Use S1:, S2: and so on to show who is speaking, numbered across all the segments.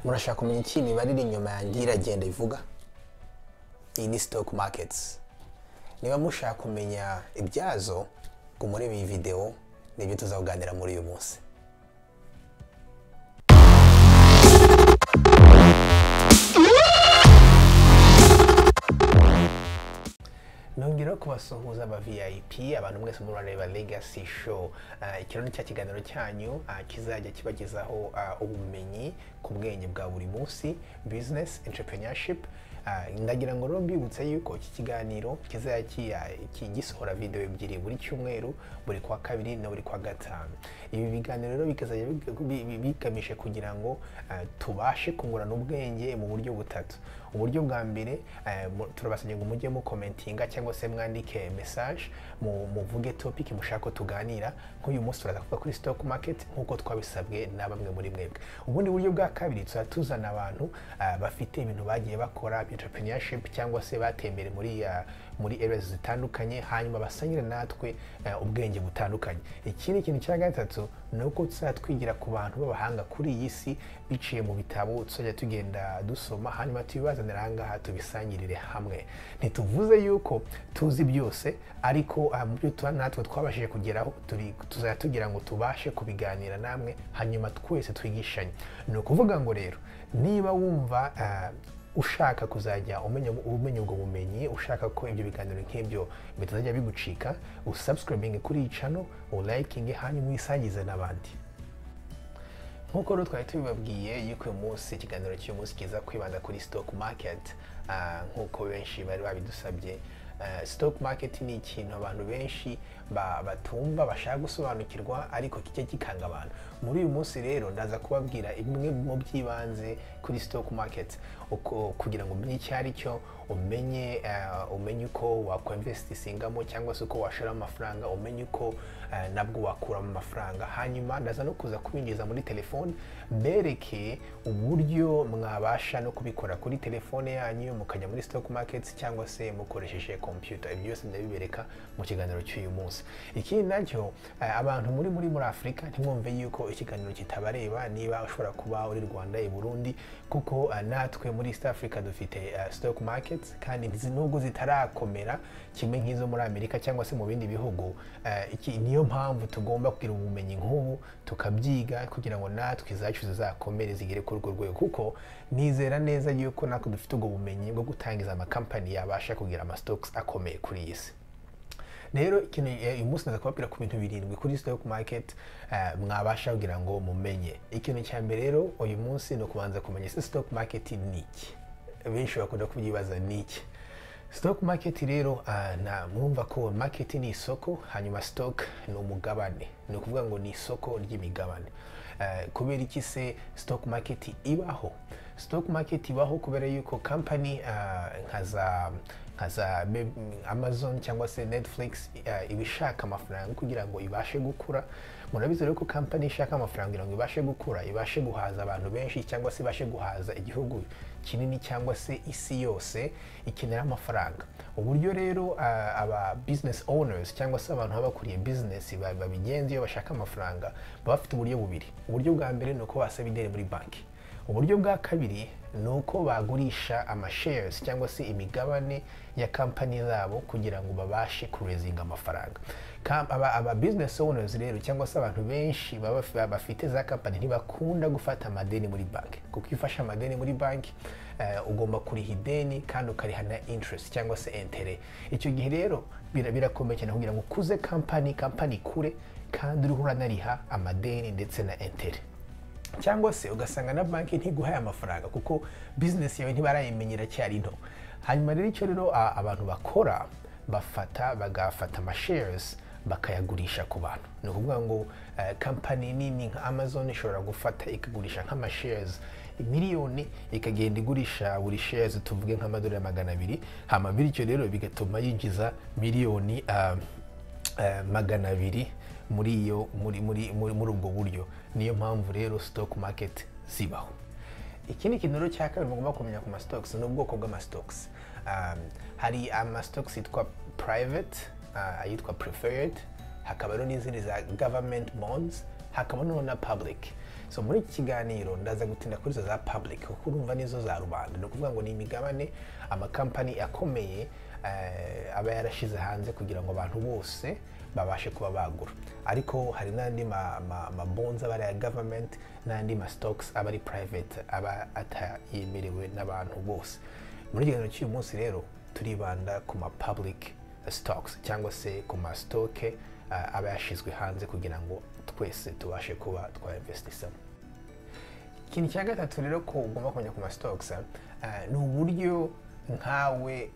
S1: murashaka kumenya iki imibare iri inyuma yanjye iragenda ivuga? Iyi ni stock markets. Niba mushaka kumenya ibyazo ngo murebe iyi video nibyo tuzaganira muri uyu munsi. Nongera kubasuhuza aba VIP abantu mwese murareba Legacy Show. Ikiro ni cya kiganiro cyanyu kizajya kibagezaho ubumenyi ku bwenge bwa buri munsi, business, entrepreneurship. Ndagira ngo rero mbibutse yuko iki kiganiro kizajya gisohora video ebyiri buri cyumweru, buri kwa kabiri na buri kwa gatanu. Ibi biganiro rero bikazajya bigamije kugira ngo tubashe kungurana ubwenge mu buryo butatu. Uburyo bwa mbere turabasanye ngo mujye mu commentinga cyangwa se mwandike message muvuge topic mushaka ko tuganira. Nk'uyu munsi turaza kuvuga kuri stock market nkuko twabisabwe na bamwe muri mwebwe. Ubundi buryo bwa kabiri tuzana abantu bafite ibintu bagiye bakora entrepreneurship cyangwa se batembere muri areas zitandukanye, hanyuma basangire natwe ubwenge butandukanye. Ikindi kintu cya gatatu nuko tuzatwigira ku bantu b'abahanga kuri iyi si biciye mu bitabo tuzajya tugenda dusoma, hanyuma tubibazanira ahangaha tubisangirire hamwe. Ntituvuze yuko tuzi byose, ariko mubyo natwe twabashije kugeraho tuzajya tugira ngo tubashe kubiganira namwe, hanyuma twese twigishanye. Ni ukuvuga ngo rero niba wumva ushaka kuzajya umenya ubwo bumenyi, ushaka ko ibyo biganiro nk'ibyo bitazajya bigucika, usubscribing kuri iyi channel, uliking, hanyuma uyisangize n'abandi. Nkuko rero twari tubibabwiye yuko uyu munsi ikiganiro cy'uyu munsi kiza kwibanda kuri stock market. Nkuko benshi bari babidusabye, stock market ni ikintu abantu benshi batumva, bashaka gusobanukirwa ariko kijya gikanga abantu. Muri uyu munsi rero ndaza kubabwira imwe mu by'ibanze kuri stock market, kugira ngo umenye icyo ari cyo, umenye uko wakwinvestingamo cyangwa se uko washora amafaranga, umenye uko nabwo wakura mu mafaranga. Hanyuma ndaza no kuza kubinjiza muri telefone, mbereke uburyo mwabasha no kubikora kuri telefone yanyu mukajya muri stock markets cyangwa se mukoresheje computer. Ibyo byose ndabibereka mu kiganiro cy'uyu munsi. Ikindi nacyo abantu muri Afrika ntimwumve yuko ikiganiro kitabareba niba ushobora kuba uri Rwanda, i Burundi, kuko natwe muri East Africa dufite stock markets, kandi nubwo zitarakomera kimwe nk'izo muri Amerika cyangwa se mu bindi bihugu. Niyo mpamvu tugomba kugira ubumenyi nk'ubu tukabyiga kugira ngo natwe izacu zizakomere zigere kuri urwo rwego, kuko nizera neza yuko natwe dufite ubwo bumenyi bwo gutangiza amakampani yabasha kugira amastocks akomeye kuri iyi si. Rero uyu munsi ndaza kubabwira ku bintu 7 kuri stock market mwabasha kugira ngo mumenye. Ikintu cya mbere rero uyu munsi no kubanza kumenya stock market ni iki. Benshi bakunda kubyibaza ni iki. Stock market rero mwumva ko market ni isoko, hanyuma stock ni umugabane. Ni ukuvuga ngo ni isoko ry'imigabane. Kubera iki se stock market ibaho? Stock market ibaho kubera yuko company nkaza Amazon cyangwa se Netflix ibishaka amafaranga kugira ngo ibashe gukura. Murabizi rero ko company ishaka amafaranga kugira ngo ibashe gukura, ibashe guhaza abantu benshi cyangwa se ibashe guhaza igihugu kinini cyangwa se isi yose ikenera amafaranga. Uburyo rero aba business owners cyangwa se abantu babakuriye business babigenza iyo bashaka amafaranga bafite uburyo bubiri. Uburyo bwa mbere ni uko basaba ideni muri banki. Uburyo bwa kabiri ni uko bagurisha shares cyangwa se imigabane ya company zabo kugira ngo babashe kurezinga amafaranga. Aba business owners rero cyangwa se abantu benshi bafite za company ntibakunda gufata amadeni muri banki, kuko ifasha amadeni muri banki ugomba kuriha ideni kandi ukariha na interest cyangwa se intérêt. Icyo gihe rero birakomeye cyane kugira ngo ukuze company kure kandi uriho uranariha amadeni ndetse na intérêt. Cyangwa se ugasanga na banki ntiguhaye amafaranga kuko business yawe ntibarayimenyera cyari nto. Hanyuma rero icyo rero abantu bakora bagafata shares bakayagurisha ku bantu. Ni ukuvuga ngo company nini nka Amazon ishobora gufata ikagurisha shares miliyoni, ikagenda igurisha buri shares tuvuge nk'amadolari 200, hama bityo rero bigatuma yinjiza miliyoni 200 muri ubwo buryo. Niyo mpamvu rero stock market zibaho. Ikindi kintu rero cya kabiri mugomba kumenya ku stocks ni ubwoko bw'ama stocks. Hari ama stocks yitwa private, ayitwa preferred, hakaba rero n'izindi za government bonds, hakaba na public. So muri iki kiganiro ndaza gutinda kuri zo za public kuko urumva nizo za rubanda, ni ukuvuga ngo ni imigabane amakampani akomeye aba yarashize hanze kugira ngo abantu bose babashe kuba bagura. Ariko hari n'andi ma bonds aba ya government, n'andi ma stocks aba ari private, aba atayemerewe n'abantu bose. Muri kiganiro cy'uyu munsi rero turibanda ku ma public stocks cyangwa se ku ma stock aba yashizwe hanze kugira ngo twese tubashe kuba twainvestisamo. Ikintu cya gatatu rero ko ugomba kumenya ku ma stocks ni uburyo nkawe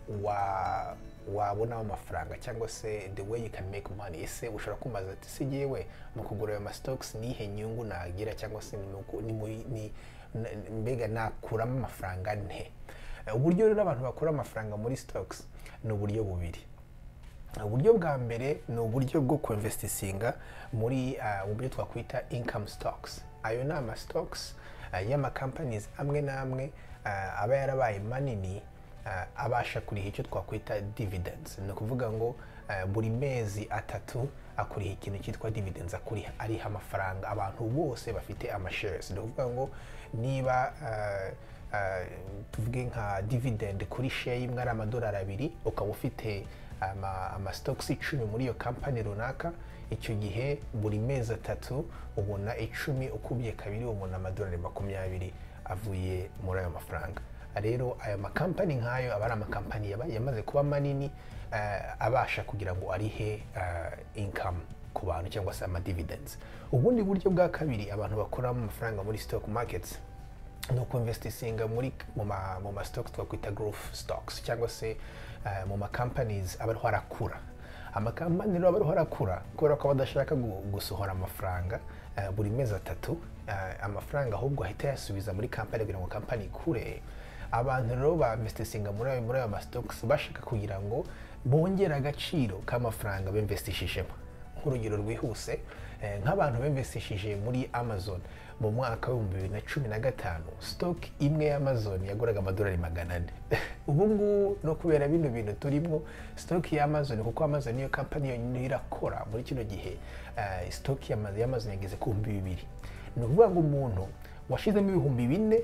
S1: wabona amafaranga cyangwa se the way you can make money. Ese ushobora kumaza ati se yewe mu kugura ayo ma stocks nihe nyungu nagira cyangwa se ni mbega nakuramo amafaranga nte? Uburyo rero abantu bakura amafaranga muri stocks ni uburyo bubiri. Uburyo bwa mbere ni uburyo bwo kuinvestinga muri uburyo twakwita income stocks. Ayo ni ama stocks y'ama companies amwe n'amwe aba yarabaye manini, abasha kuriha icyo twakwita dividends. Ni ukuvuga ngo buri mezi atatu akuriha ikintu cyitwa dividends, ariha amafaranga abantu bose bafite ama shares. Ni ukuvuga ngo niba tuvuge nka dividend kuri share imwe ari $2, ukaba ufite ama stocks 10 muri iyo company runaka, icyo gihe buri mezi atatu ubona 10 ukubye kabiri ubona $20 avuye muri ayo mafaranga. Rero aya ma company nkayo aba ari ama company yamaze kuba manini, abasha kugira ngo arihe income ku bantu cyangwa se ama dividends. Ubundi buryo bwa kabiri abantu bakoramo amafaranga muri stock markets no kuinvestinga mu ma stocks twakwita growth stocks cyangwa se mu ma companies aba ariho arakura. Amakampani rero aba ariho arakura kubera ko badashaka gusohora amafaranga buri mezi atatu, amafaranga ahubwo ahita yasubiza muri company kugira ngo company ikure. Abantu rero ba investinga muri ayo ma stocks bashaka kugira ngo bongere agaciro k'amafaranga b'investishijemo. Nk'urugero rwihuse, nk'abantu b'investishije muri Amazon mu mwaka wa 2015, stock imwe ya Amazon yaguraga $400. Ubu ngubu no kubera bino bintu turimo, stock ya Amazon, kuko Amazon niyo company yonyine irakora muri kino gihe, stock ya Amazon yageze ku 2,000. Ni ukuvuga ngo umuntu washizemo $4,000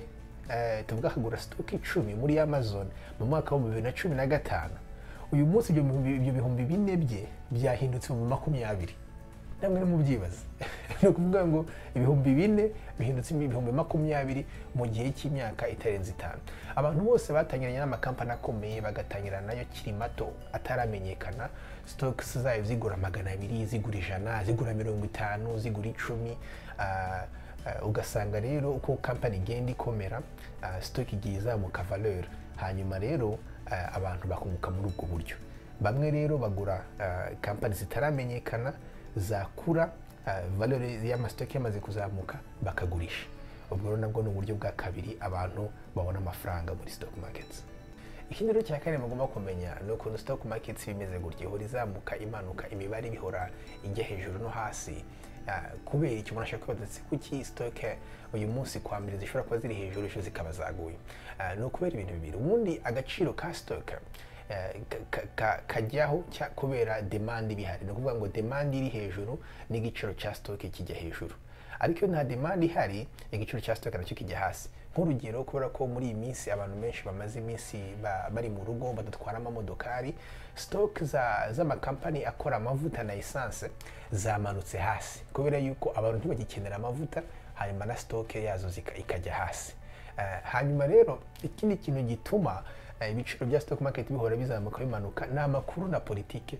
S1: tuvuga akagura stock 10 muri Amazon mu mwaka wa 2015, uyu munsi ibyo $4,000 bye byahindutse mu 20. Namwe mubyibaza. Ni ukuvuga ngo $4,000 bihindutse mu 20 mu gihe cy'imyaka itarenze 5. Abantu bose batangiranye n'amakampani akomeye bagatangira nayo kiri mato ataramenyekana, stocks zayo zigura $200, zigura $100, zigura $50, zigura $10. Ugasanga rero uko company igenda ikomera, stock igiye izamuka valeur, hanyuma rero abantu bakunguka muri ubwo buryo. Bamwe rero bagura company zitaramenyekana, zakura, valeur y'amastock yamaze kuzamuka bakagurisha. Ubwo rero nabwo ni uburyo bwa kabiri abantu babona amafaranga muri stock markets. Ikindi rero cya kane mugomba kumenya ni ukuntu stock markets bimeze gutya, ihora izamuka imanuka, imibare bihora ijya hejuru no hasi. Kubera icyo umuntu ashaka kwibaza kuki stock uyu munsi kwa mbere zishobora kuba ziri hejuru ejo zikaba zaguye. Ni ukubera ibintu bibiri. Ubundi agaciro ka stock kajyaho kubera demand bihari. Ni ukuvuga ngo demand iri hejuru n'igiciro cya stock kijya hejuru. Ariko nta demand ihari, igiciro cya stock nacyo kijya hasi. Nk'urugero, kubera ko muri iyi minsi abantu benshi bamaze iminsi bari mu rugo badatwara amamodokari, stock z'amakampani akora amavuta na essence zamanutse hasi kubera yuko abantu ntibagikenera amavuta, hanyuma na stock yazo ikajya hasi. Hanyuma rero ikindi kintu gituma ibiciro bya stock market bihora bizamuka bimanuka ni amakuru na politike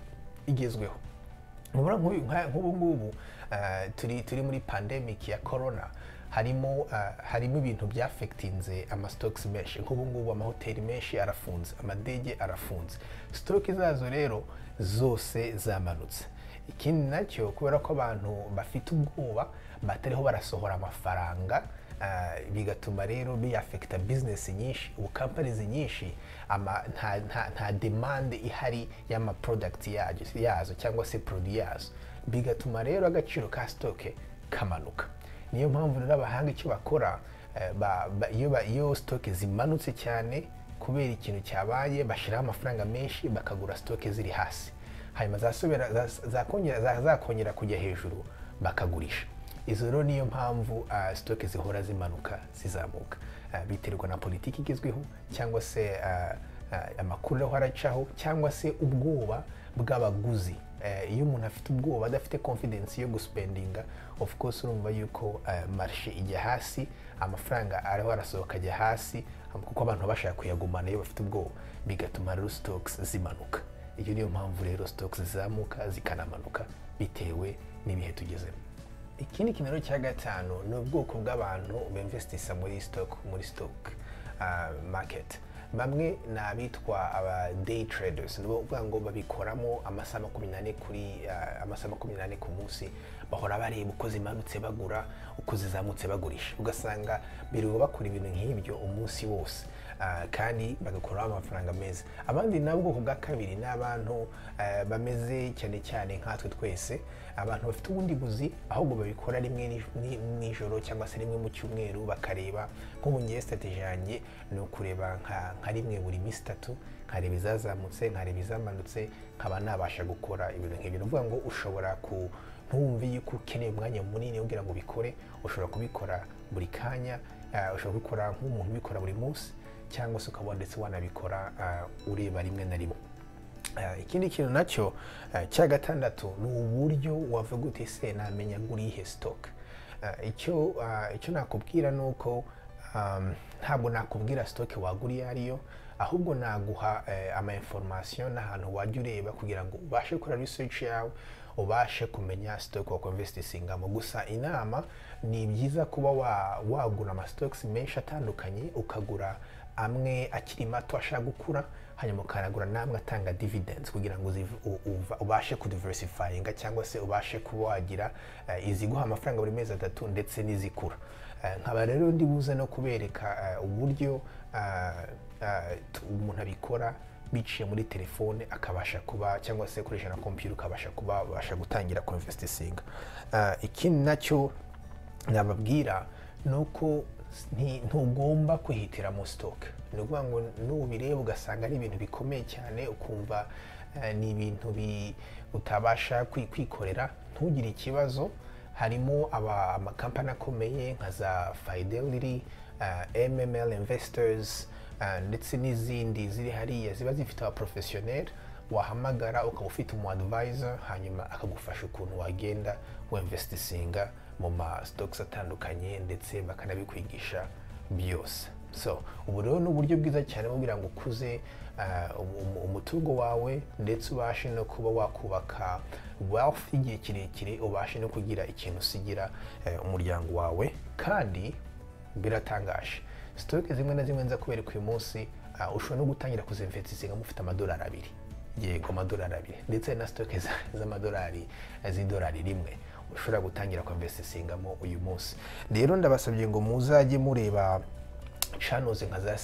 S1: igezweho. Nk'ubu ngubu turi muri pandemic ya corona, harimo ibintu byafectinze ama stocks menshi. Nk'ubu ngubu amahoteli menshi arafunze, amadege arafunze, stock zazo rero zose zamanutse. Ikindi nacyo kubera ko abantu bafite ubwoba batariho barasohora amafaranga, bigatuma rero biafecta business nyinshi, companies nyinshi nta demand ihari y'ama product yazo cyangwa se produit yazo, bigatuma rero agaciro ka stock kamanuka. Niyo mpamvu rero abahanga icyo bakora, iyo stock zimanutse cyane kubera ikintu cyabaye, bashiraho amafaranga menshi bakagura stock ziri hasi, hanyuma zakongera kujya hejuru bakagurisha. Izo rero niyo mpamvu stock zihora zimanuka zizamuka, biterwa na politiki igezweho cyangwa se amakuru aho aracaho cyangwa se ubwoba bw'abaguzi. Iyo umuntu afite ubwoba adafite confidence yo guspendinga, of course urumva yuko marché ijya hasi, amafaranga ariho arasohoka ajya hasi, kuko abantu bashaka kuyagumana iyo bafite ubwoba, bigatuma rero stocks zimanuka. Iyo niyo mpamvu rero stocks zizamuka zikanamanuka bitewe n'ibihe tugezemo. Ikindi kintu cya gatanu ni ubwoko bw'abantu b'investisa muri stock market. Bamwe ni abitwa aba day traders, nibo uvuga ngo babikoramo amasaha 24 ku munsi, bahora bareba uko zimanutse bagura, uko zizamutse bagurisha, ugasanga biriwe bakora ibintu nk'ibyo umunsi wose, kandi bagakoraho amafaranga meza. Abandi nabo ubwoko bwa kabiri ni abantu bameze cyane cyane nkatwe twese, abantu bafite ubundi buzi ahubwo babikora rimwe nijoro cyangwa se rimwe mu cyumweru, bakareba nk'ubu ngiye strategy yanjye ni ukureba nka rimwe buri minsi 3, nkareba izazamutse nkareba izamanutse, nkaba nabasha gukora ibintu nk'ibyo. Uvuga ngo ushobora ntumve yuko ukeneye umwanya munini ugira ngo ubikore, ushobora kubikora buri kanya, ushobora kubikora nk'umuntu ubikora buri munsi, cyangwa se ukaba ndetse wanabikora ureba rimwe na rimwe. Ikindi kintu nacyo cya gatandatu ni uburyo wavuga uti se namenya gurihe stock. Icyo nakubwira nuko ntabwo nakubwira stock waguriye ariyo, ahubwo naguha ama information n'ahantu wajya ureba kugira ngo ubashe gukora research yawe, ubashe kumenya stock wakwinvestingamo. Gusa inama ni byiza kuba wagura ama stocks menshi atandukanye, ukagura amwe akiri mato ashaka gukura, hanyuma ukanagura namwe atanga dividends kugira ngo ubashe kudiversifyinga cyangwa se ubashe kuba wagira iziguha amafaranga buri mezi 3 ndetse n'izikura. Nkaba rero ndi buze no kubereka uburyo umuntu abikora biciye muri telefone, akabasha kuba cyangwa se akoresha na computer ukabasha kuba babasha gutangira kuinvestinga. Ikindi nacyo nababwira nuko ntugomba kwihitira mu stock. Ni ukuvuga ngo nubireba ugasanga ari ibintu bikomeye cyane, ukumva ni ibintu utabasha kwikorera, ntugire ikibazo. Harimo amakampani akomeye nka za Fidelity, MML Investors, ndetse n'izindi ziri hariya ziba zifite aba professionnel, wahamagara ukaba ufite umu advisor, hanyuma akagufasha ukuntu wagenda winvestinga mu ma stocks atandukanye, ndetse bakanabikwigisha byose. So ubu rero ni uburyo bwiza cyane kugira ngo ukuze umutungo wawe, ndetse ubashe no kuba wakubaka wealth igihe kirekire, ubashe no kugira ikintu usigira umuryango wawe. Kandi biratangaje, stock zimwe na zimwe nza kubereka uyu munsi, ushobora no gutangira kuzinvestinga mufite $2. Yego, $2, ndetse na stock z'amadolari z'idolari rimwe ushobora gutangira kuinvestingamo uyu munsi. Rero ndabasabye ngo muzajye mureba channels nka za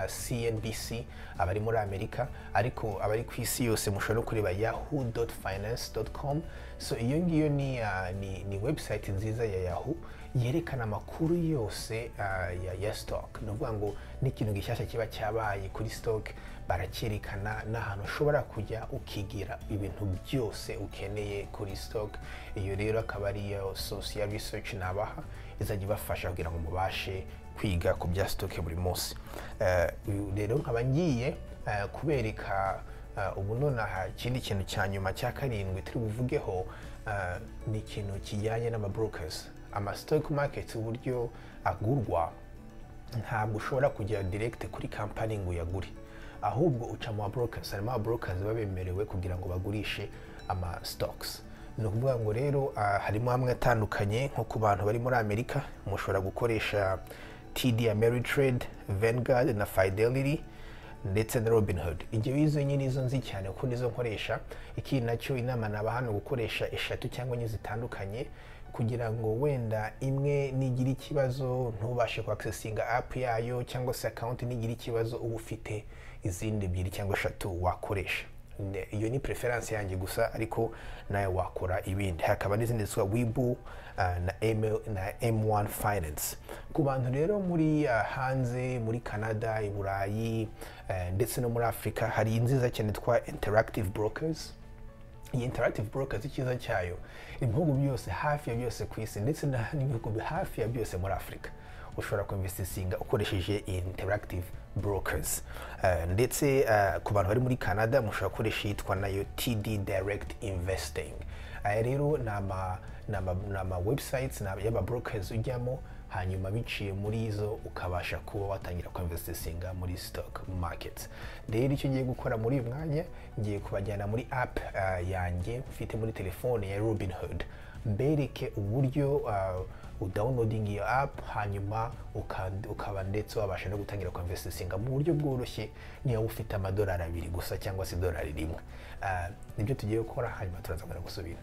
S1: CNBC abari muri Amerika, ariko abari ku isi yose mushobora no kureba yahoo.finance.com. So iyo ngiyo ni website nziza ya Yahoo yerekana amakuru yose ya stock. Ni ukuvuga ngo n'ikintu gishyashya kiba cyabaye kuri stock barakyerekana, n'ahantu ushobora kujya ukigira ibintu byose ukeneye kuri stock. Iyo rero akaba ari source ya research nabaha, izajya ibafasha kugira ngo mubashe kwiga ku bya stock buri munsi. Rero nkaba ngiye kubereka ubu nonaha ikindi kintu cya nyuma cya 7 turi buvugeho, ni ikintu kijyanye n'ama brokers. Ama stock market uburyo agurwa, ntabwo ushobora kujya direct kuri company ngo uyagure, ahubwo uca mu brokers. Harimo aba brokers babemerewe kugira ngo bagurishe ama stocks. Ni ukuvuga ngo rero harimo amwe atandukanye, nko ku bantu bari muri Amerika mushobora gukoresha TD Ameritrade, Vanguard na Fidelity, ndetse na Robinhood. Ibyo izo nyine izo nzi cyane kuko nizo nkoresha. Ikindi nacyo inama naba hano gukoresha 3 cyangwa 4 zitandukanye, kugira ngo wenda imwe nigira ikibazo ntubashe ku accessinga app yayo, cyangwa se account nigira ikibazo uba ufite izindi 2 cyangwa 3 wakoresha. Iyo ni preference yanjye gusa, ariko nawe wakora ibindi. Hakaba n'izindi zitwa Webull na M1 Finance. Ku bantu rero muri hanze, muri Canada, i Burayi, ndetse no muri Afrika, hari inziza cyane twa Interactive Brokers. iyi interactive brokers icyiza cyayo ibihugu byose hafi ya byose ku isi ndetse n'ibihugu hafi ya byose muri Afurika ushobora kuinvestinga ukoresheje interactive brokers. Ndetse ku bantu bari muri Canada mushobora gukoresha yitwa nayo TD Direct Investing. Rero nama websites y'aba brokers ujyamo hanyuma biciye muri izo ukabasha kuba watangira kuinvestinga muri stock market. Rero icyo ngiye gukora muri uyu mwanya ngiye kubajyana muri app yanjye mfite muri telefone ya Robinhood, mbereke uburyo downloading iyo app hanyuma ukaba ndetse wabasha no gutangira kuinvestinga mu buryo bworoshye niyo ufite amadolari 2 gusa cyangwa se dolari 1. Nibyo tugiye gukora hanyuma turaza gusubira.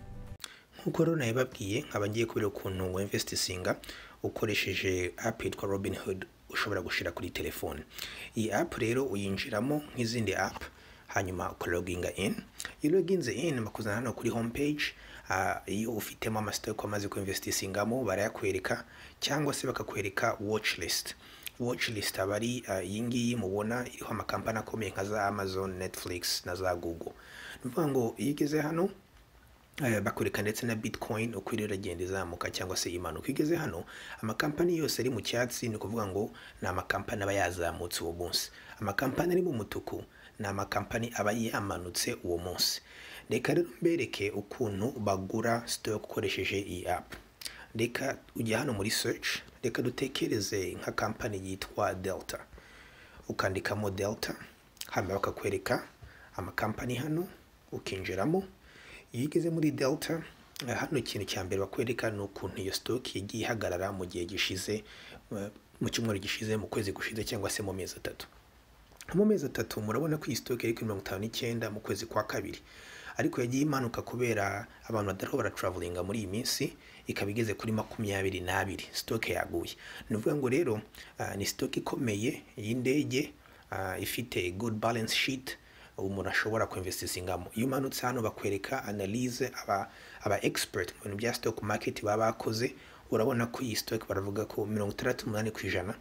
S1: Nkuko rero nabibabwiye nkaba ngiye kubera ukuntu winvestinga ukoresheje app yitwa Robinhood ushobora gushira kuri telefone. Iyi app rero uyinjiramo nk'izindi app hanyuma ukaloginga in. Iyo loginze in makuzana hano kuri homepage. Iyo ufitemo amastock wamaze kuinvestingamo barayakwereka cyangwa se bakakwereka watchlist. Watchlist abari yingiyi mubona iriho amakampani akomeye nka za Amazon, Netflix na za Google. Nuvuga ngo yigeze hano bakwereka ndetse na Bitcoin uko iragenda izamuka cyangwa se imanuka. Igeze hano amakampani yose ari mu cyatsi ni kuvuga ngo ni amakampani aba yazamutse uwo munsi. Amakampani ari mu mutuku ni amakampani aba yamanutse uwo munsi. Reka rero mbereke ukuntu bagura stock ukoresheje iyi app. Reka ujya hano muri search, reka dutekereze nka company yitwa Delta. Ukandikamo Delta hanyuma bakakwereka amakampani hano ukinjiramo. Iyo igeze muri Delta hano ikintu cya mbere bakwereka ni ukuntu iyo stock yagiye ihagarara mu gihe gishize, mu cyumweru gishize, mu kwezi gushize cyangwa se mu mezi 3. Mu mezi 3 murabona ko iyi stock iri kuri 59 mu kwezi kwa kabiri, ariko yagiye imanuka kubera abantu badaro bara travelinga muri iyi minsi ikabigeze kuri 22 stock yaguye. Nuvuga ngo rero ni stock ikomeye y'indege ifite good balance sheet umuntu ashobora kuinvestingamo. Iyo umanutse hano bakwereka analyze aba expert mu bintu bya stock market bakoze, urabona ko iyi stock baravuga ko 68%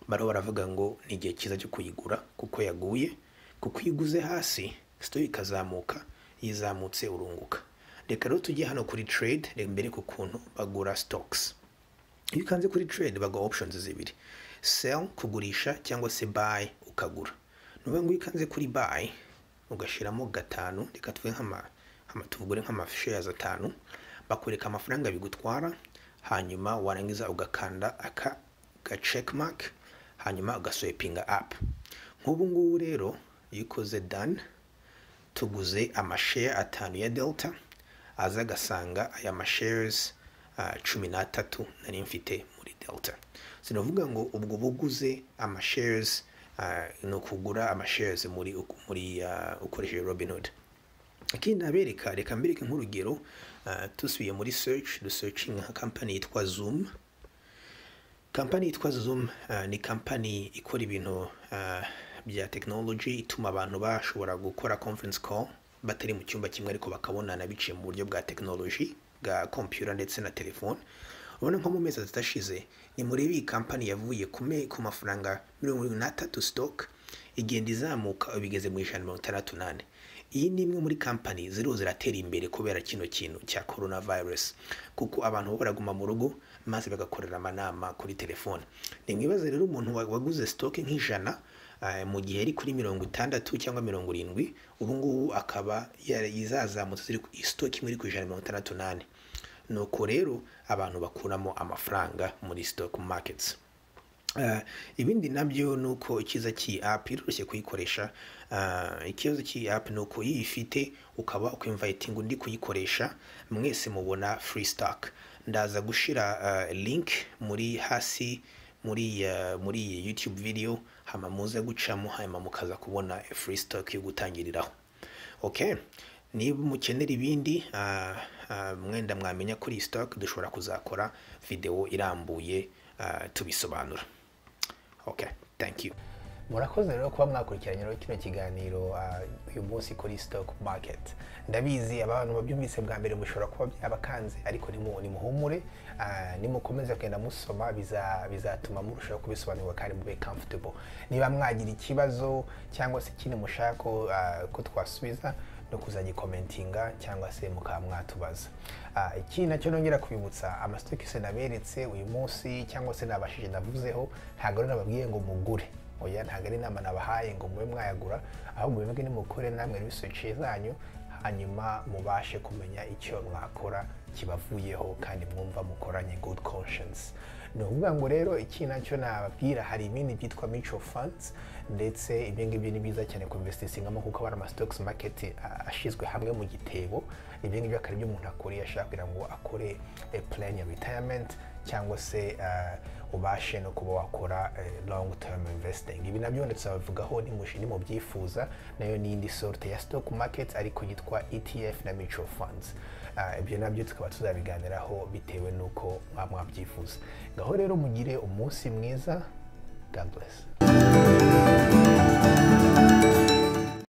S1: baro baravuga ngo ni igihe kiza cyo kuyigura kuko yaguye, kuko iguze hasi stock ikazamuka, yizamutse urunguka. Reka rero tujye hano kuri trade mbere ku kuntu bagura stocks. Iyo kanze kuri trade bagwa options zibiri, sell kugurisha cyangwa se buy ukagura. Nuvuga ngo ikanze kuri buy ugashiramo 5, reka tuve tuvugure nk'ama shares 5, bakwereka amafaranga bigutwara hanyuma warangiza ugakanda aka check mark hanyuma ugaswipinga up. Nk'ubu ngubu rero yikoze done, tuguze amashare 5 ya Delta, aza gasanga aya mashares 13 nari mfite muri Delta. Sinovuga ngo ubwo buguze amashares no kugura amashares muri ukoresheje Robinhood. Ikindi nabereka, reka mbereke nk'urugero, tusubiye muri search, searching nka company yitwa Zoom. Company yitwa Zoom ni company ikora ibintu bya technology, ituma abantu bashobora gukora conference call batari mu cyumba kimwe ariko bakabonana biciye mu buryo bwa technology bwa computer ndetse na telefone. Ubona nko mu mezi atashize ni muri iyi company yavuye ku mafaranga 23 stock igenda izamuka bigeze mu 168. Iyi ni imwe muri company ziratera imbere kubera kino kintu cya coronavirus, kuko abantu baraguma mu rugo maze bagakorera amanama kuri telefone. Ni mwibaze rero umuntu waguze stock nk'ijana mu gihe ari kuri 60 cyangwa 70, ubu ngubu akaba yizazamutse ziri stock imwe iri ku 168. Nuko rero abantu bakuramo amafaranga muri stock markets. Ibindi nabyo nuko ikiza ki app iroroshye kuyikoresha. Ikibazo ki app nuko yifite ukaba ukinviting undi kuyikoresha, mwese mubona free stock. Ndaza gushira link muri hasi muri YouTube video, hama muze gucamo hanyuma mukaza kubona free stock yo gutangiriraho. Okay, niba mukenera ibindi mwenda mwamenya kuri stock dushobora kuzakora video irambuye tubisobanura. Okay, thank you. Murakoze rero kuba mwakurikiranye rero kino kiganiro uyu munsi kuri stock market. Ndabizi abantu babyumvise bwa mbere mushobora kuba byabakanze, ariko nimuhumure, nimukomeza kugenda musoma bizatuma murushaho kubisobanurwa kandi mube comfortable. Niba mwagira ikibazo cyangwa se ikindi mushaka ko twasubiza, no kuzagikomentinga cyangwa se mukaba mwatubaza. Iki nacyo nongera kubibutsa, amasitoke naberetse uyu munsi cyangwa se nabashije navuzeho, ntabwo nababwiye ngo mugure, oya ntabwo ari inama nabahaye ngo mube mwayagura, ahubwo mwebwe nimukore namwe research zanyu, hanyuma mubashe kumenya icyo mwakora kibavuyeho kandi mwumva mukoranye good conscience. Ni ukuvuga ngo rero iki nacyo nababwira, hari ibindi byitwa mutual funds, ndetse ibyo ngibyo ni byiza cyane ku investingamo kuko abari stocks market ashizwe hamwe mu gitebo. Ibyo ngibyo akari byo umuntu akora ashaka kugira ngo akore plan ya retirement cyangwa se ubashe no kuba wakora long term investing. Ibi nabyo ndetse bavugaho ni mushini mu byifuza, nayo ni indi sorte ya stock market ariko yitwa ETF na mutual funds. Ibyo nabyo tukaba tuzabiganiraho bitewe nuko mwabyifuza. Ngaho rero mugire umunsi mwiza. God bless.